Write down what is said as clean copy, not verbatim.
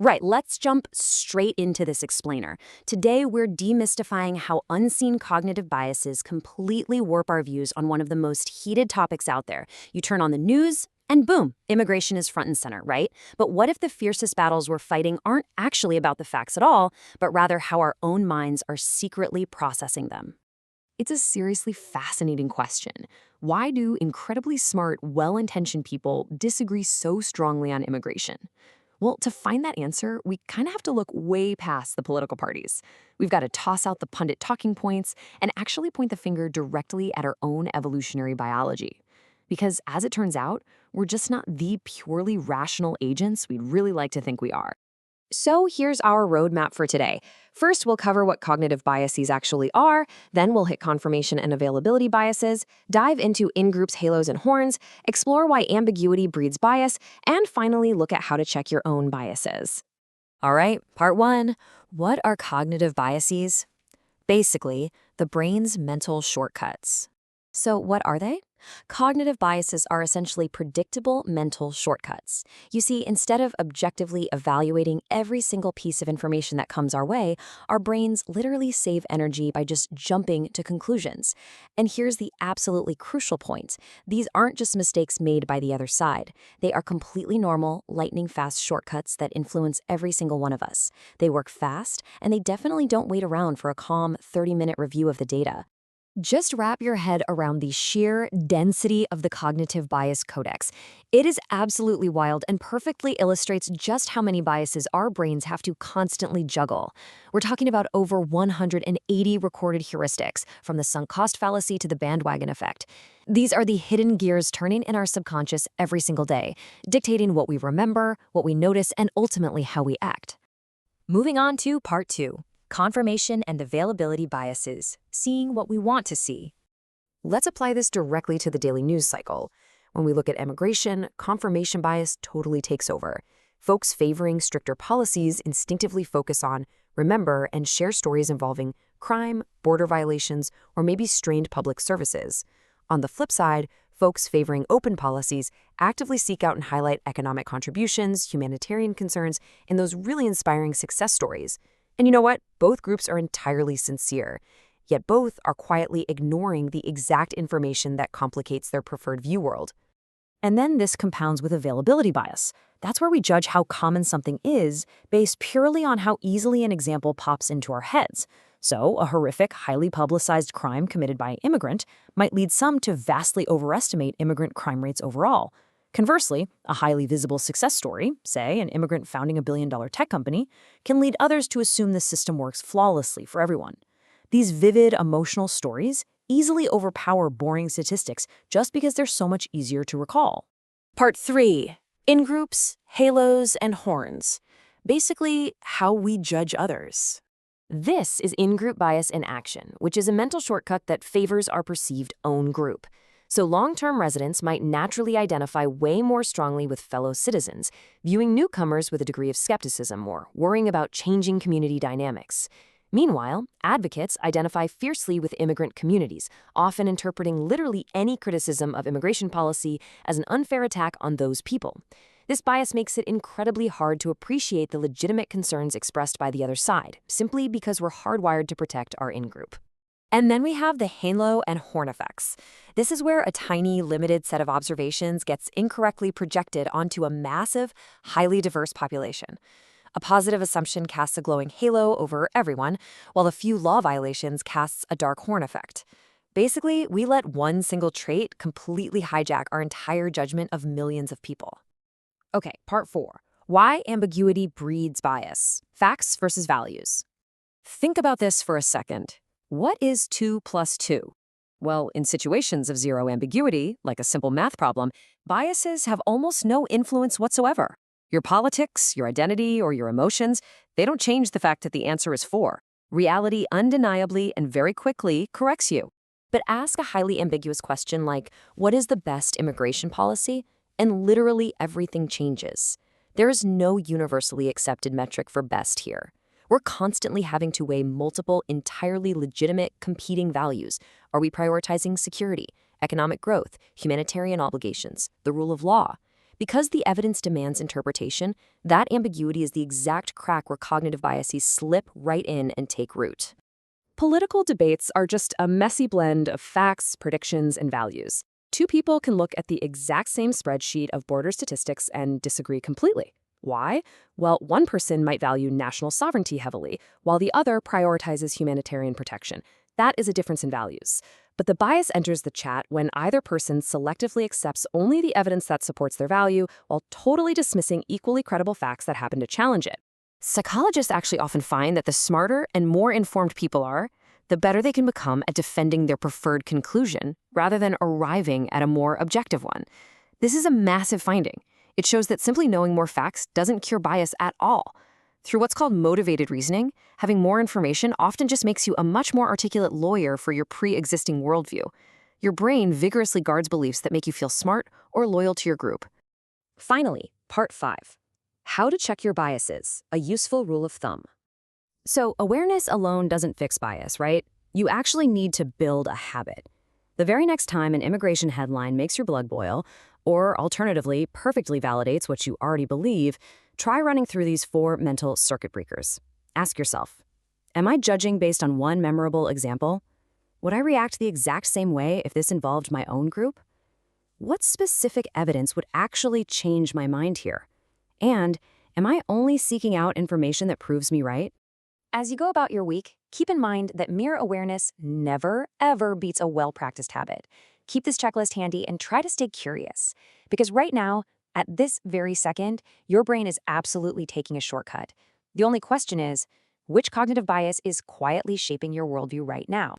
Right, let's jump straight into this explainer. Today, we're demystifying how unseen cognitive biases completely warp our views on one of the most heated topics out there. You turn on the news, and boom, immigration is front and center, right? But what if the fiercest battles we're fighting aren't actually about the facts at all, but rather how our own minds are secretly processing them? It's a seriously fascinating question. Why do incredibly smart, well intentioned people disagree so strongly on immigration? Well, to find that answer, we kind of have to look way past the political parties. We've got to toss out the pundit talking points and actually point the finger directly at our own evolutionary biology. Because as it turns out, we're just not the purely rational agents we'd really like to think we are. So here's our roadmap for today. First, we'll cover what cognitive biases actually are, then we'll hit confirmation and availability biases, dive into in-groups, halos, and horns, explore why ambiguity breeds bias, and finally look at how to check your own biases. All right, part one. What are cognitive biases? Basically, the brain's mental shortcuts. So, what are they? Cognitive biases are essentially predictable mental shortcuts. You see, instead of objectively evaluating every single piece of information that comes our way, our brains literally save energy by just jumping to conclusions. And here's the absolutely crucial point. These aren't just mistakes made by the other side. They are completely normal, lightning-fast shortcuts that influence every single one of us. They work fast, and they definitely don't wait around for a calm 30-minute review of the data. Just wrap your head around the sheer density of the cognitive bias codex. It is absolutely wild and perfectly illustrates just how many biases our brains have to constantly juggle. We're talking about over 180 recorded heuristics, from the sunk cost fallacy to the bandwagon effect. These are the hidden gears turning in our subconscious every single day, dictating what we remember, what we notice, and ultimately how we act. Moving on to part two. Confirmation and availability biases, seeing what we want to see. Let's apply this directly to the daily news cycle. When we look at immigration, confirmation bias totally takes over. Folks favoring stricter policies instinctively focus on, remember, and share stories involving crime, border violations, or maybe strained public services. On the flip side, folks favoring open policies actively seek out and highlight economic contributions, humanitarian concerns, and those really inspiring success stories. And you know what? Both groups are entirely sincere, yet both are quietly ignoring the exact information that complicates their preferred view world. And then this compounds with availability bias. That's where we judge how common something is based purely on how easily an example pops into our heads. So, a horrific, highly publicized crime committed by an immigrant might lead some to vastly overestimate immigrant crime rates overall. Conversely, a highly visible success story, say an immigrant founding a billion-dollar tech company, can lead others to assume the system works flawlessly for everyone. These vivid, emotional stories easily overpower boring statistics just because they're so much easier to recall. Part 3. In-groups, halos, and horns. Basically, how we judge others. This is in-group bias in action, which is a mental shortcut that favors our perceived own group. So long-term residents might naturally identify way more strongly with fellow citizens, viewing newcomers with a degree of skepticism or worrying about changing community dynamics. Meanwhile, advocates identify fiercely with immigrant communities, often interpreting literally any criticism of immigration policy as an unfair attack on those people. This bias makes it incredibly hard to appreciate the legitimate concerns expressed by the other side, simply because we're hardwired to protect our in-group. And then we have the halo and horn effects. This is where a tiny, limited set of observations gets incorrectly projected onto a massive, highly diverse population. A positive assumption casts a glowing halo over everyone, while a few law violations casts a dark horn effect. Basically, we let one single trait completely hijack our entire judgment of millions of people. Okay, part 4. Why ambiguity breeds bias. Facts versus values. Think about this for a second. What is 2 plus 2? Well, in situations of zero ambiguity, like a simple math problem, biases have almost no influence whatsoever. Your politics, your identity, or your emotions, they don't change the fact that the answer is 4. Reality undeniably and very quickly corrects you. But ask a highly ambiguous question like, what is the best immigration policy? And literally everything changes. There is no universally accepted metric for best here. We're constantly having to weigh multiple, entirely legitimate, competing values. Are we prioritizing security, economic growth, humanitarian obligations, the rule of law? Because the evidence demands interpretation, that ambiguity is the exact crack where cognitive biases slip right in and take root. Political debates are just a messy blend of facts, predictions, and values. Two people can look at the exact same spreadsheet of border statistics and disagree completely. Why? Well, one person might value national sovereignty heavily, while the other prioritizes humanitarian protection. That is a difference in values. But the bias enters the chat when either person selectively accepts only the evidence that supports their value, while totally dismissing equally credible facts that happen to challenge it. Psychologists actually often find that the smarter and more informed people are, the better they can become at defending their preferred conclusion rather than arriving at a more objective one. This is a massive finding. It shows that simply knowing more facts doesn't cure bias at all. Through what's called motivated reasoning, having more information often just makes you a much more articulate lawyer for your pre-existing worldview. Your brain vigorously guards beliefs that make you feel smart or loyal to your group. Finally, Part 5. How to check your biases, a useful rule of thumb. So, awareness alone doesn't fix bias, right? You actually need to build a habit. The very next time an immigration headline makes your blood boil, or alternatively, perfectly validates what you already believe, try running through these 4 mental circuit breakers. Ask yourself, am I judging based on one memorable example? Would I react the exact same way if this involved my own group? What specific evidence would actually change my mind here? And am I only seeking out information that proves me right? As you go about your week, keep in mind that mere awareness never, ever beats a well-practiced habit. Keep this checklist handy and try to stay curious. Because right now, at this very second, your brain is absolutely taking a shortcut. The only question is, which cognitive bias is quietly shaping your worldview right now?